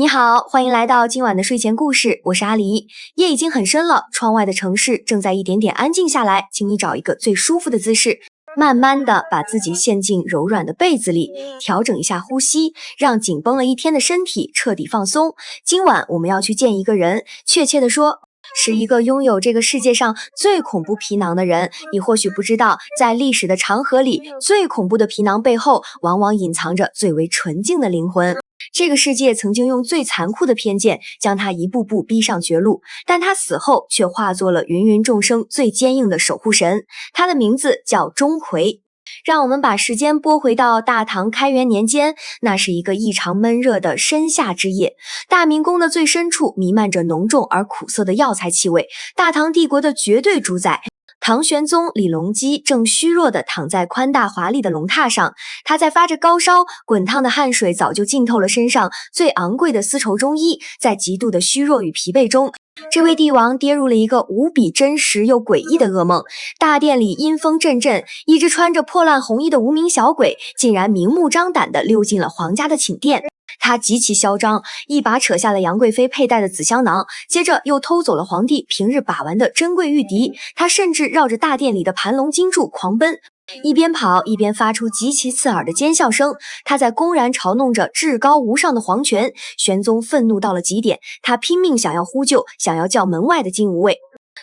你好，欢迎来到今晚的睡前故事，我是阿狸。夜已经很深了，窗外的城市正在一点点安静下来，请你找一个最舒服的姿势，慢慢的把自己陷进柔软的被子里，调整一下呼吸，让紧绷了一天的身体彻底放松。今晚我们要去见一个人，确切的说，是一个拥有这个世界上最恐怖皮囊的人。你或许不知道，在历史的长河里，最恐怖的皮囊背后，往往隐藏着最为纯净的灵魂。这个世界曾经用最残酷的偏见将他一步步逼上绝路，但他死后却化作了芸芸众生最坚硬的守护神。他的名字叫钟馗。让我们把时间拨回到大唐开元年间，那是一个异常闷热的深夏之夜，大明宫的最深处弥漫着浓重而苦涩的药材气味。大唐帝国的绝对主宰唐玄宗李隆基正虚弱地躺在宽大华丽的龙榻上，他在发着高烧，滚烫的汗水早就浸透了身上最昂贵的丝绸中衣，在极度的虚弱与疲惫中，这位帝王跌入了一个无比真实又诡异的噩梦。大殿里阴风阵阵，一只穿着破烂红衣的无名小鬼竟然明目张胆地溜进了皇家的寝殿。他极其嚣张，一把扯下了杨贵妃佩戴的紫香囊，接着又偷走了皇帝平日把玩的珍贵玉笛。他甚至绕着大殿里的盘龙金柱狂奔，一边跑一边发出极其刺耳的尖笑声。他在公然嘲弄着至高无上的皇权。玄宗愤怒到了极点，他拼命想要呼救，想要叫门外的金吾卫，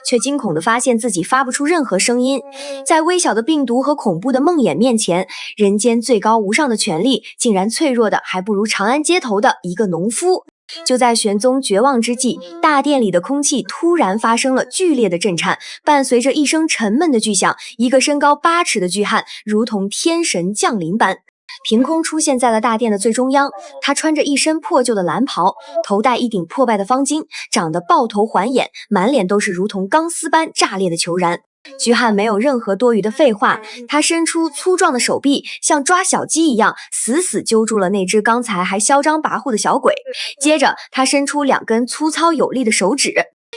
却惊恐地发现自己发不出任何声音。在微小的病毒和恐怖的梦魇面前，人间最高无上的权力竟然脆弱的还不如长安街头的一个农夫。就在玄宗绝望之际，大殿里的空气突然发生了剧烈的震颤，伴随着一声沉闷的巨响，一个身高8尺的巨汉如同天神降临般凭空出现在了大殿的最中央。他穿着一身破旧的蓝袍，头戴一顶破败的方巾，长得豹头环眼，满脸都是如同钢丝般炸裂的虬髯。巨汉没有任何多余的废话，他伸出粗壮的手臂，像抓小鸡一样死死揪住了那只刚才还嚣张跋扈的小鬼。接着他伸出2根粗糙有力的手指，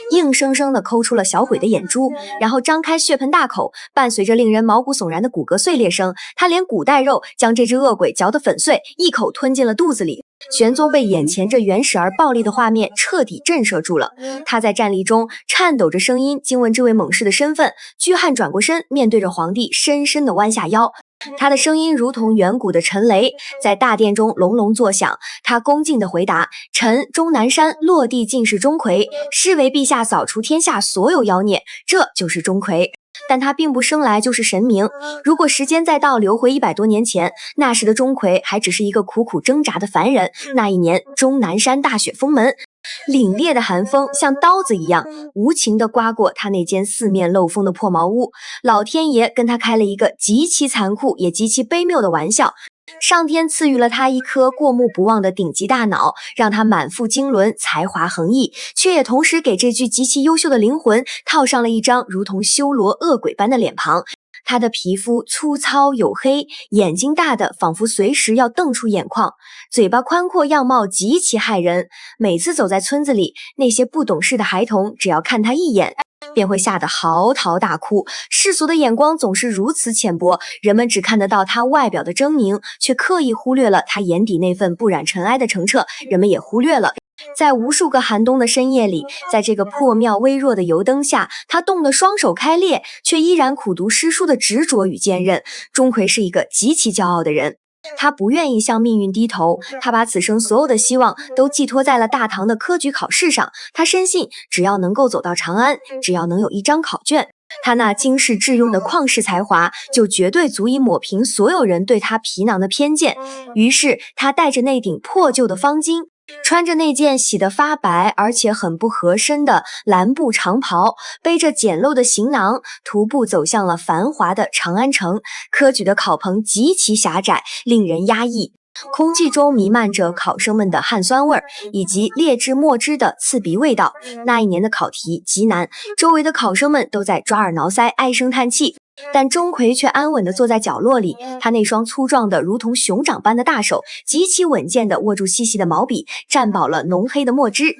硬生生地抠出了小鬼的眼珠，然后张开血盆大口，伴随着令人毛骨悚然的骨骼碎裂声，他连骨带肉将这只恶鬼嚼得粉碎，一口吞进了肚子里。玄宗被眼前这原始而暴力的画面彻底震慑住了，他在战栗中颤抖着声音惊问这位猛士的身份。巨汉转过身，面对着皇帝深深地弯下腰，他的声音如同远古的沉雷，在大殿中隆隆作响。他恭敬地回答：臣钟南山落地进士钟馗，是为陛下扫除天下所有妖孽，这就是钟馗。但他并不生来就是神明，如果时间再倒流回100多年前，那时的钟馗还只是一个苦苦挣扎的凡人。那一年，钟南山大雪封门，凛冽的寒风像刀子一样无情地刮过他那间四面漏风的破茅屋。老天爷跟他开了一个极其残酷也极其悲谬的玩笑。上天赐予了他一颗过目不忘的顶级大脑，让他满腹经纶，才华横溢，却也同时给这具极其优秀的灵魂套上了一张如同修罗恶鬼般的脸庞。他的皮肤粗糙黝黑，眼睛大的仿佛随时要瞪出眼眶，嘴巴宽阔，样貌极其骇人。每次走在村子里，那些不懂事的孩童只要看他一眼，便会吓得嚎啕大哭。世俗的眼光总是如此浅薄，人们只看得到他外表的狰狞，却刻意忽略了他眼底那份不染尘埃的澄澈。人们也忽略了，在无数个寒冬的深夜里，在这个破庙微弱的油灯下，他冻得双手开裂，却依然苦读诗书的执着与坚韧。钟馗是一个极其骄傲的人，他不愿意向命运低头，他把此生所有的希望都寄托在了大唐的科举考试上。他深信，只要能够走到长安，只要能有一张考卷，他那惊世致用的旷世才华就绝对足以抹平所有人对他皮囊的偏见。于是他带着那顶破旧的方巾，穿着那件洗得发白而且很不合身的蓝布长袍，背着简陋的行囊，徒步走向了繁华的长安城。科举的考棚极其狭窄，令人压抑，空气中弥漫着考生们的汗酸味儿，以及劣质墨汁的刺鼻味道。那一年的考题极难，周围的考生们都在抓耳挠腮，唉声叹气。但钟馗却安稳地坐在角落里，他那双粗壮的如同熊掌般的大手极其稳健地握住细细的毛笔，蘸饱了浓黑的墨汁，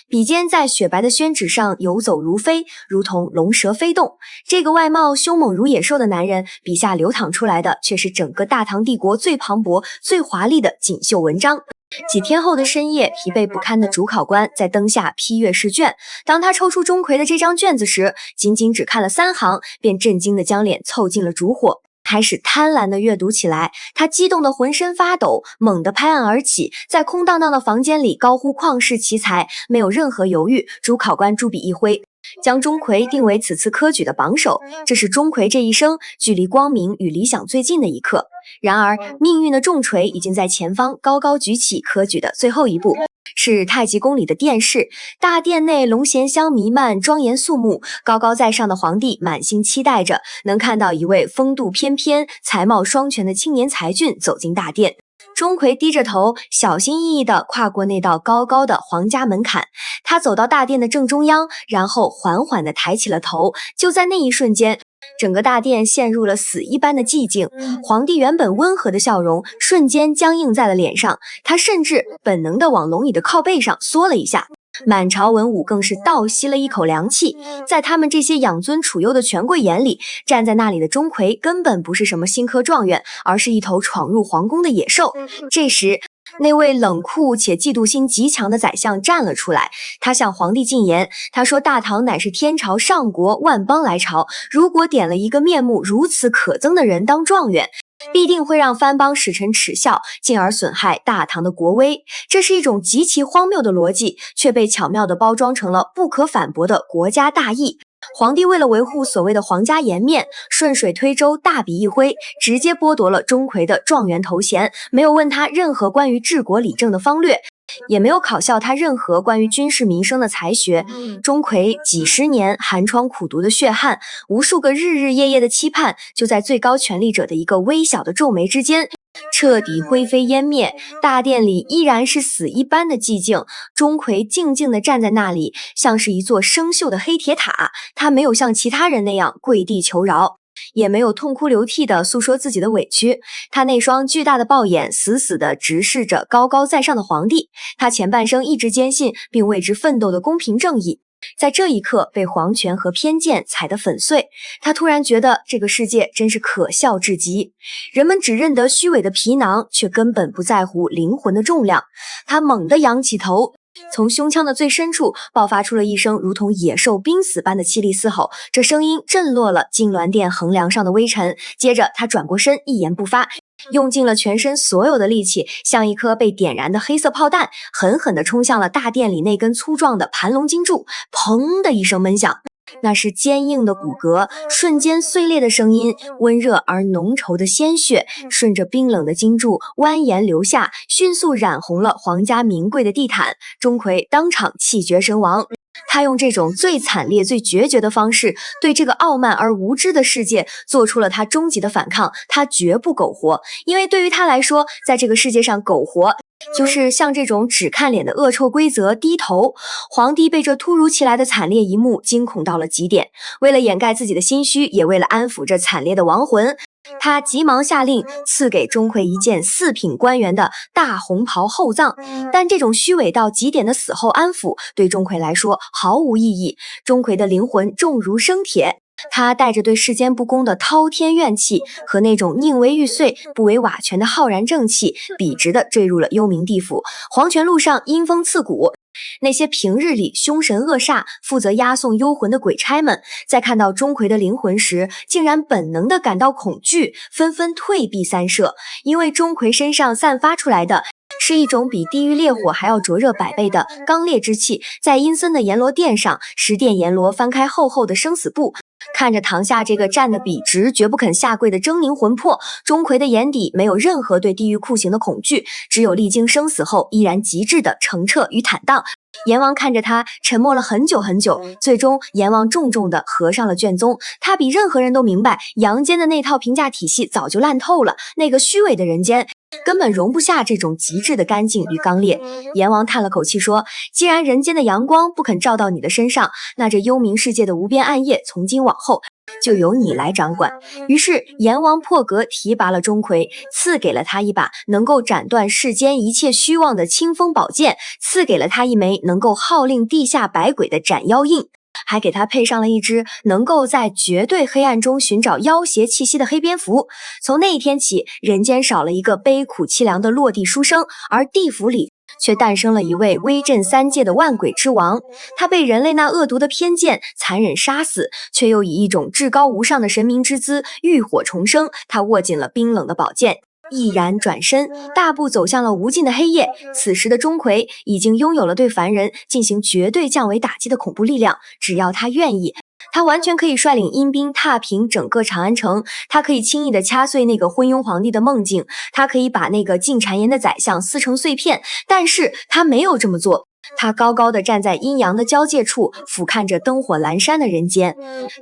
笔尖在雪白的宣纸上游走如飞，如同龙蛇飞动。这个外貌凶猛如野兽的男人，笔下流淌出来的却是整个大唐帝国最磅礴最华丽的锦绣文章。几天后的深夜，疲惫不堪的主考官在灯下批阅试卷。当他抽出钟馗的这张卷子时，仅仅只看了3行，便震惊地将脸凑近了烛火，开始贪婪地阅读起来。他激动得浑身发抖，猛地拍案而起，在空荡荡的房间里高呼旷世奇才。没有任何犹豫，主考官朱笔一挥，将钟馗定为此次科举的榜首。这是钟馗这一生距离光明与理想最近的一刻。然而，命运的重锤已经在前方高高举起，科举的最后一步。是太极宫里的殿试，大殿内龙涎香弥漫，庄严肃穆。高高在上的皇帝满心期待着能看到一位风度翩翩、才貌双全的青年才俊走进大殿。钟馗低着头，小心翼翼地跨过那道高高的皇家门槛。他走到大殿的正中央，然后缓缓地抬起了头。就在那一瞬间，整个大殿陷入了死一般的寂静，皇帝原本温和的笑容瞬间僵硬在了脸上，他甚至本能地往龙椅的靠背上缩了一下。满朝文武更是倒吸了一口凉气，在他们这些养尊处优的权贵眼里，站在那里的钟馗根本不是什么新科状元，而是一头闯入皇宫的野兽。这时，那位冷酷且嫉妒心极强的宰相站了出来，他向皇帝进言，他说大唐乃是天朝上国，万邦来朝，如果点了一个面目如此可憎的人当状元，必定会让藩邦使臣耻笑，进而损害大唐的国威。这是一种极其荒谬的逻辑，却被巧妙地包装成了不可反驳的国家大义。皇帝为了维护所谓的皇家颜面，顺水推舟，大笔一挥，直接剥夺了钟馗的状元头衔，没有问他任何关于治国理政的方略，也没有考效他任何关于军事民生的才学。钟馗几十年寒窗苦读的血汗，无数个日日夜夜的期盼，就在最高权力者的一个微小的皱眉之间彻底灰飞烟灭。大殿里依然是死一般的寂静，钟馗静静地站在那里，像是一座生锈的黑铁塔。他没有像其他人那样跪地求饶，也没有痛哭流涕地诉说自己的委屈。他那双巨大的豹眼死死地直视着高高在上的皇帝，他前半生一直坚信并为之奋斗的公平正义，在这一刻被皇权和偏见踩得粉碎。他突然觉得这个世界真是可笑至极，人们只认得虚伪的皮囊，却根本不在乎灵魂的重量。他猛地仰起头，从胸腔的最深处爆发出了一声如同野兽濒死般的凄厉嘶吼，这声音震落了金銮殿横梁上的微尘。接着他转过身，一言不发，用尽了全身所有的力气，像一颗被点燃的黑色炮弹，狠狠地冲向了大殿里那根粗壮的盘龙金柱。砰的一声闷响，那是坚硬的骨骼瞬间碎裂的声音，温热而浓稠的鲜血顺着冰冷的金柱蜿蜒流下，迅速染红了皇家名贵的地毯。钟馗当场气绝身亡。他用这种最惨烈、最决绝的方式，对这个傲慢而无知的世界做出了他终极的反抗。他绝不苟活，因为对于他来说，在这个世界上苟活就是向这种只看脸的恶臭规则低头。皇帝被这突如其来的惨烈一幕惊恐到了极点，为了掩盖自己的心虚，也为了安抚这惨烈的亡魂，他急忙下令赐给钟馗一件4品官员的大红袍厚葬。但这种虚伪到极点的死后安抚对钟馗来说毫无意义。钟馗的灵魂重如生铁，他带着对世间不公的滔天怨气和那种宁为玉碎不为瓦全的浩然正气，笔直地坠入了幽冥地府。黄泉路上阴风刺骨，那些平日里凶神恶煞、负责押送幽魂的鬼差们，在看到钟馗的灵魂时，竟然本能地感到恐惧，纷纷退避三舍。因为钟馗身上散发出来的是一种比地狱烈火还要灼热100倍的刚烈之气。在阴森的阎罗殿上，十殿阎罗翻开厚厚的生死簿，看着堂下这个站得笔直绝不肯下跪的狰狞魂魄，钟馗的眼底没有任何对地狱酷刑的恐惧，只有历经生死后依然极致的澄澈与坦荡。阎王看着他沉默了很久很久，最终阎王重重地合上了卷宗。他比任何人都明白，阳间的那套评价体系早就烂透了，那个虚伪的人间根本容不下这种极致的干净与刚烈。阎王叹了口气说，既然人间的阳光不肯照到你的身上，那这幽冥世界的无边暗夜从今往后就由你来掌管。于是阎王破格提拔了钟馗，赐给了他一把能够斩断世间一切虚妄的清风宝剑，赐给了他一枚能够号令地下百鬼的斩妖印。还给他配上了一只能够在绝对黑暗中寻找妖邪气息的黑蝙蝠。从那一天起，人间少了一个悲苦凄凉的落地书生，而地府里却诞生了一位威震三界的万鬼之王。他被人类那恶毒的偏见残忍杀死，却又以一种至高无上的神明之姿浴火重生。他握紧了冰冷的宝剑，毅然转身，大步走向了无尽的黑夜。此时的钟馗已经拥有了对凡人进行绝对降维打击的恐怖力量，只要他愿意，他完全可以率领阴兵踏平整个长安城，他可以轻易地掐碎那个昏庸皇帝的梦境，他可以把那个进谗言的宰相撕成碎片，但是他没有这么做。他高高地站在阴阳的交界处，俯瞰着灯火阑珊的人间。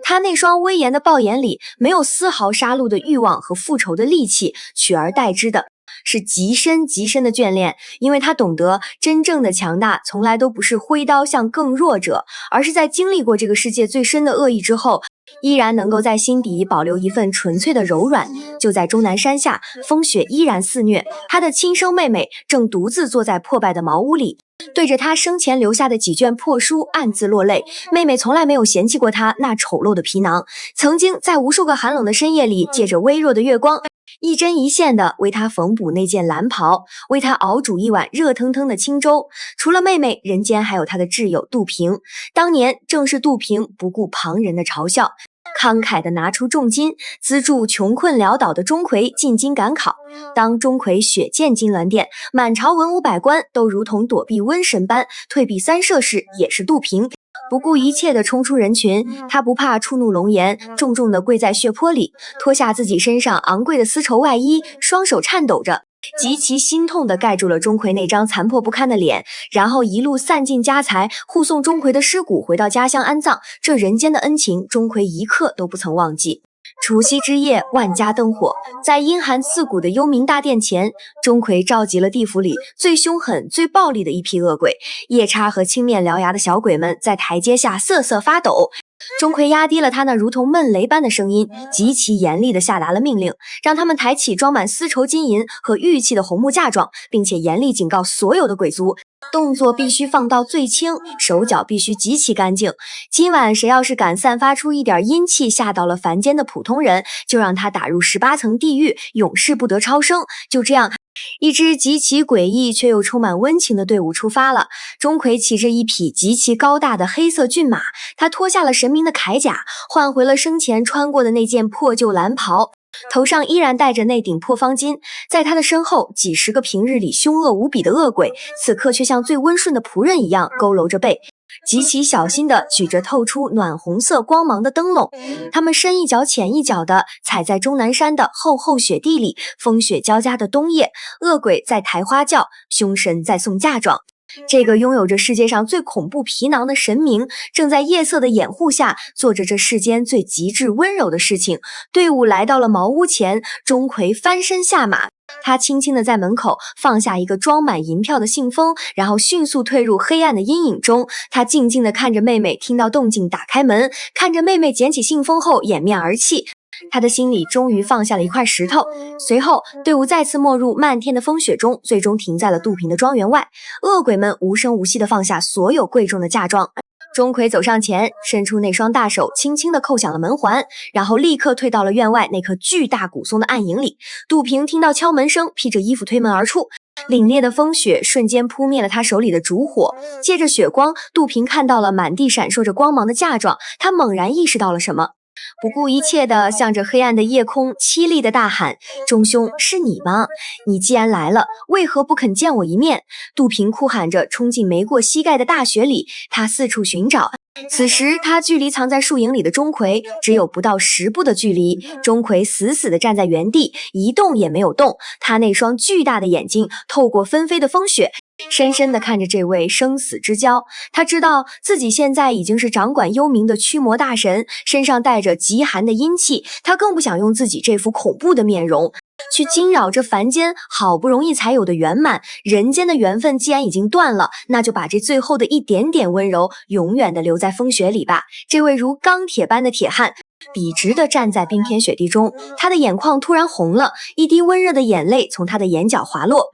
他那双威严的豹眼里没有丝毫杀戮的欲望和复仇的戾气，取而代之的是极深极深的眷恋，因为他懂得真正的强大从来都不是挥刀向更弱者，而是在经历过这个世界最深的恶意之后，依然能够在心底保留一份纯粹的柔软。就在终南山下，风雪依然肆虐，他的亲生妹妹正独自坐在破败的茅屋里，对着他生前留下的几卷破书暗自落泪。妹妹从来没有嫌弃过他那丑陋的皮囊，曾经在无数个寒冷的深夜里，借着微弱的月光，一针一线地为他缝补那件蓝袍，为他熬煮一碗热腾腾的清粥。除了妹妹，人间还有他的挚友杜平。当年正是杜平不顾旁人的嘲笑，慷慨地拿出重金资助穷困潦倒的钟馗进京赶考。当钟馗血溅金銮殿，满朝文武百官都如同躲避瘟神般退避三舍时，也是杜平不顾一切地冲出人群。他不怕触怒龙颜，重重地跪在血泊里，脱下自己身上昂贵的丝绸外衣，双手颤抖着，极其心痛地盖住了钟馗那张残破不堪的脸，然后一路散尽家财，护送钟馗的尸骨回到家乡安葬。这人间的恩情，钟馗一刻都不曾忘记。除夕之夜，万家灯火，在阴寒刺骨的幽冥大殿前，钟馗召集了地府里最凶狠、最暴力的一批恶鬼。夜叉和青面獠牙的小鬼们在台阶下瑟瑟发抖。钟馗压低了他那如同闷雷般的声音，极其严厉地下达了命令，让他们抬起装满丝绸金银和玉器的红木嫁妆，并且严厉警告所有的鬼族，动作必须放到最轻，手脚必须极其干净。今晚谁要是敢散发出一点阴气吓到了凡间的普通人，就让他打入18层地狱，永世不得超生。就这样，一支极其诡异却又充满温情的队伍出发了。钟馗骑着一匹极其高大的黑色骏马，他脱下了神明的铠甲，换回了生前穿过的那件破旧蓝袍，头上依然戴着那顶破方巾。在他的身后，几十个平日里凶恶无比的恶鬼，此刻却像最温顺的仆人一样佝偻着背，极其小心地举着透出暖红色光芒的灯笼。他们深一脚浅一脚地踩在终南山的厚厚雪地里。风雪交加的冬夜，恶鬼在抬花轿，凶神在送嫁妆。这个拥有着世界上最恐怖皮囊的神明，正在夜色的掩护下做着这世间最极致温柔的事情。队伍来到了茅屋前，钟馗翻身下马，他轻轻地在门口放下一个装满银票的信封，然后迅速退入黑暗的阴影中。他静静地看着妹妹听到动静打开门，看着妹妹捡起信封后掩面而泣。他的心里终于放下了一块石头。随后，队伍再次没入漫天的风雪中，最终停在了杜平的庄园外。恶鬼们无声无息地放下所有贵重的嫁妆。钟馗走上前，伸出那双大手，轻轻地扣响了门环，然后立刻退到了院外那棵巨大古松的暗影里。杜平听到敲门声，披着衣服推门而出。凛冽的风雪瞬间扑灭了他手里的烛火，借着雪光，杜平看到了满地闪烁着光芒的嫁妆。他猛然意识到了什么，不顾一切地向着黑暗的夜空凄厉地大喊：钟兄，是你吗？你既然来了，为何不肯见我一面？杜平哭喊着冲进没过膝盖的大雪里，他四处寻找。此时他距离藏在树影里的钟馗只有不到10步的距离。钟馗死死地站在原地，一动也没有动。他那双巨大的眼睛透过纷飞的风雪，深深地看着这位生死之交。他知道自己现在已经是掌管幽冥的驱魔大神，身上带着极寒的阴气。他更不想用自己这副恐怖的面容去惊扰这凡间好不容易才有的圆满。人间的缘分既然已经断了，那就把这最后的一点点温柔永远的留在风雪里吧。这位如钢铁般的铁汉笔直地站在冰天雪地中，他的眼眶突然红了，一滴温热的眼泪从他的眼角滑落。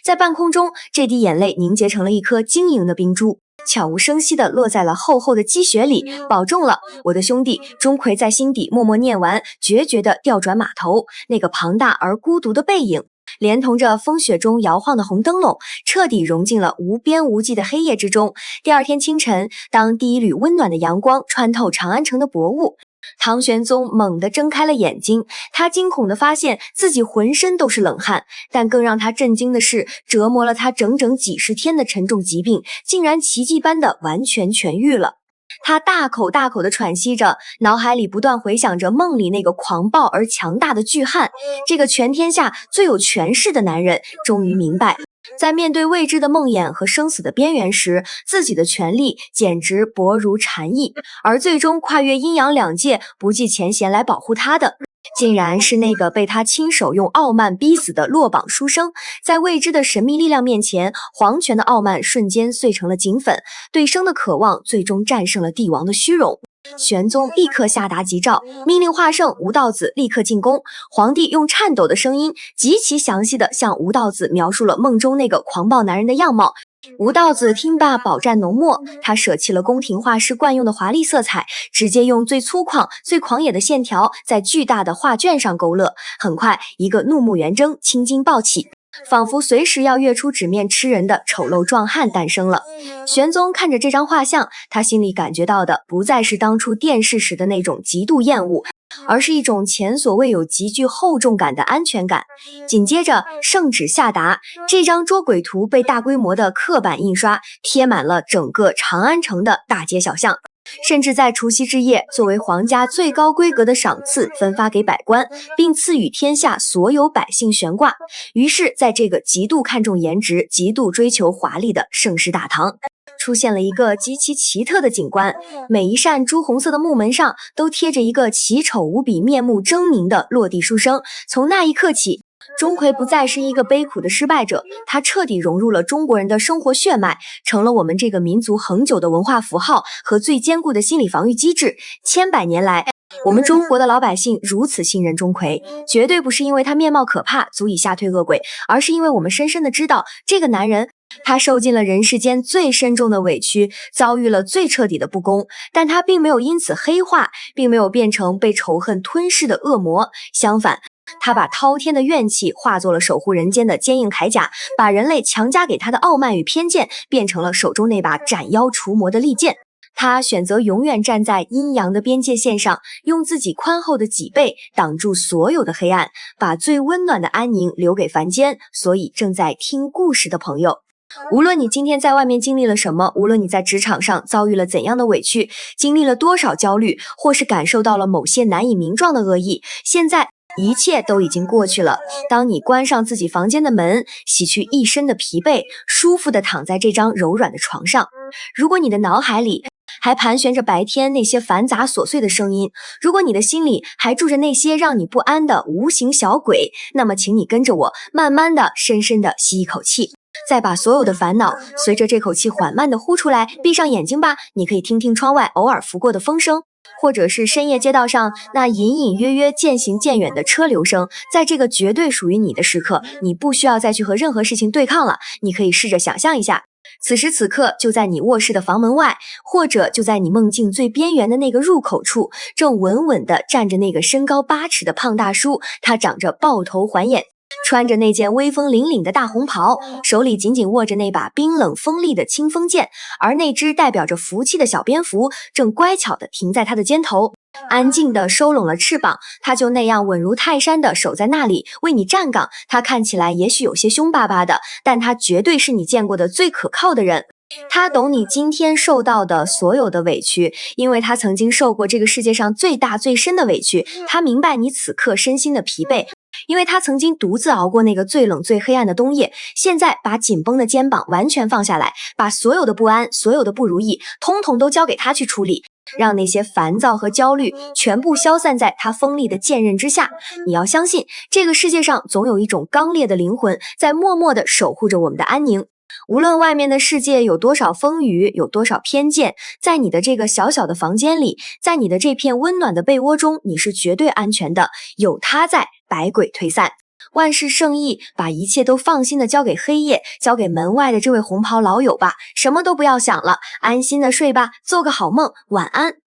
在半空中，这滴眼泪凝结成了一颗晶莹的冰珠。悄无声息地落在了厚厚的积雪里。保重了，我的兄弟。钟馗在心底默默念完，决绝地调转马头。那个庞大而孤独的背影，连同着风雪中摇晃的红灯笼，彻底融进了无边无际的黑夜之中。第二天清晨，当第一缕温暖的阳光穿透长安城的薄雾，唐玄宗猛地睁开了眼睛，他惊恐地发现自己浑身都是冷汗，但更让他震惊的是，折磨了他整整几十天的沉重疾病，竟然奇迹般的完全痊愈了。他大口大口地喘息着，脑海里不断回想着梦里那个狂暴而强大的巨汉，这个全天下最有权势的男人，终于明白，在面对未知的梦魇和生死的边缘时，自己的权力简直薄如蝉翼，而最终跨越阴阳两界，不计前嫌来保护他的，竟然是那个被他亲手用傲慢逼死的落榜书生。在未知的神秘力量面前，皇权的傲慢瞬间碎成了锦粉，对生的渴望最终战胜了帝王的虚荣。玄宗立刻下达急诏，命令华圣、吴道子立刻进宫。皇帝用颤抖的声音，极其详细地向吴道子描述了梦中那个狂暴男人的样貌。吴道子听罢，饱蘸浓墨，他舍弃了宫廷画师惯用的华丽色彩，直接用最粗犷、最狂野的线条在巨大的画卷上勾勒。很快，一个怒目圆睁、青筋暴起，仿佛随时要跃出纸面吃人的丑陋壮汉诞生了。玄宗看着这张画像，他心里感觉到的不再是当初殿试时的那种极度厌恶，而是一种前所未有极具厚重感的安全感。紧接着圣旨下达，这张捉鬼图被大规模的刻板印刷贴满了整个长安城的大街小巷，甚至在除夕之夜，作为皇家最高规格的赏赐分发给百官，并赐予天下所有百姓悬挂。于是在这个极度看重颜值、极度追求华丽的盛世大唐，出现了一个极其奇特的景观，每一扇朱红色的木门上都贴着一个奇丑无比、面目狰狞的落地书生。从那一刻起，钟馗不再是一个悲苦的失败者，他彻底融入了中国人的生活血脉，成了我们这个民族恒久的文化符号和最坚固的心理防御机制。千百年来，我们中国的老百姓如此信任钟馗，绝对不是因为他面貌可怕，足以吓退恶鬼，而是因为我们深深的知道，这个男人他受尽了人世间最深重的委屈，遭遇了最彻底的不公，但他并没有因此黑化，并没有变成被仇恨吞噬的恶魔。相反，他把滔天的怨气化作了守护人间的坚硬铠甲，把人类强加给他的傲慢与偏见变成了手中那把斩妖除魔的利剑。他选择永远站在阴阳的边界线上，用自己宽厚的脊背挡住所有的黑暗，把最温暖的安宁留给凡间。所以正在听故事的朋友，无论你今天在外面经历了什么，无论你在职场上遭遇了怎样的委屈，经历了多少焦虑，或是感受到了某些难以名状的恶意，现在一切都已经过去了。当你关上自己房间的门，洗去一身的疲惫，舒服地躺在这张柔软的床上，如果你的脑海里还盘旋着白天那些繁杂琐碎的声音，如果你的心里还住着那些让你不安的无形小鬼，那么请你跟着我慢慢的深深的吸一口气，再把所有的烦恼随着这口气缓慢的呼出来。闭上眼睛吧，你可以听听窗外偶尔拂过的风声，或者是深夜街道上那隐隐约约渐行渐远的车流声。在这个绝对属于你的时刻，你不需要再去和任何事情对抗了，你可以试着想象一下，此时此刻就在你卧室的房门外，或者就在你梦境最边缘的那个入口处，正稳稳地站着那个身高8尺的胖大叔，他长着豹头环眼，穿着那件威风凛凛的大红袍，手里紧紧握着那把冰冷锋利的清风剑，而那只代表着福气的小蝙蝠正乖巧地停在他的肩头，安静地收拢了翅膀，他就那样稳如泰山地守在那里为你站岗。他看起来也许有些凶巴巴的，但他绝对是你见过的最可靠的人。他懂你今天受到的所有的委屈，因为他曾经受过这个世界上最大最深的委屈。他明白你此刻身心的疲惫，因为他曾经独自熬过那个最冷最黑暗的冬夜。现在把紧绷的肩膀完全放下来，把所有的不安、所有的不如意通通都交给他去处理，让那些烦躁和焦虑全部消散在他锋利的剑刃之下。你要相信，这个世界上总有一种刚烈的灵魂在默默地守护着我们的安宁。无论外面的世界有多少风雨，有多少偏见，在你的这个小小的房间里，在你的这片温暖的被窝中，你是绝对安全的，有他在，百鬼退散。万事胜意，把一切都放心的交给黑夜，交给门外的这位红袍老友吧，什么都不要想了，安心的睡吧，做个好梦，晚安。